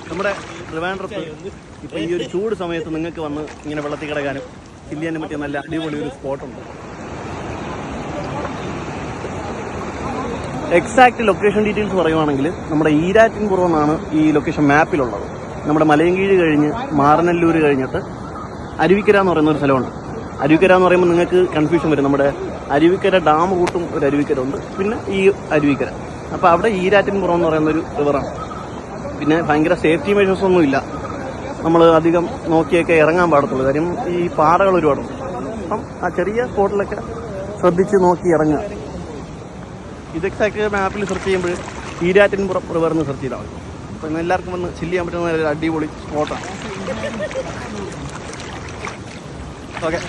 നമ്മുടെ ട്രിവാൻഡ്രത്ത് ഇപ്പം ഈ ഒരു ചൂട് സമയത്ത് നിങ്ങൾക്ക് വന്ന് ഇങ്ങനെ വെള്ളത്തിൽ കിടക്കാനും ചില്ല് ചെയ്യാനും പറ്റിയ നല്ല അടിപൊളി ഒരു സ്പോട്ടുണ്ട്. എക്സാക്ട് ലൊക്കേഷൻ ഡീറ്റെയിൽസ് പറയുവാണെങ്കിൽ നമ്മുടെ ഈരാറ്റിൻപുറം എന്നാണ് ഈ ലൊക്കേഷൻ മാപ്പിലുള്ളത്. നമ്മുടെ മലയൻകീഴ് കഴിഞ്ഞ് മാറനല്ലൂർ കഴിഞ്ഞിട്ട് അരുവിക്കര എന്ന് പറയുന്ന ഒരു സ്ഥലമുണ്ട്. അരുവിക്കര എന്ന് പറയുമ്പോൾ നിങ്ങൾക്ക് കൺഫ്യൂഷൻ വരും. നമ്മുടെ അരുവിക്കര ഡാം കൂട്ടും ഒരു അരുവിക്കര ഉണ്ട്, പിന്നെ ഈ അരുവിക്കര. അപ്പോൾ അവിടെ ഈരാറ്റിൻപുറം എന്ന് പറയുന്നൊരു റിവറാണ്. പിന്നെ ഭയങ്കര സേഫ്റ്റി മെഷേഴ്സ് ഒന്നുമില്ല. നമ്മൾ അധികം നോക്കിയൊക്കെ ഇറങ്ങാൻ പാടത്തുള്ളൂ. കാര്യം ഈ പാറകൾ ഒരുപാടുണ്ട്. അപ്പം ആ ചെറിയ സ്പോട്ടിലൊക്കെ ശ്രദ്ധിച്ച് നോക്കി ഇറങ്ങുക. ഇത് എക്സാക്ട് മാപ്പിൽ സെർച്ച് ചെയ്യുമ്പോൾ ഈരാറ്റിൻപുറം റിവറിന് സെർച്ച് ചെയ്താൽ മതി. അപ്പം എല്ലാവർക്കും വന്ന് ചില്ല് ചെയ്യാൻ പറ്റുന്ന ഒരു അടിപൊളി സ്പോട്ടാണ്. ഓക്കെ.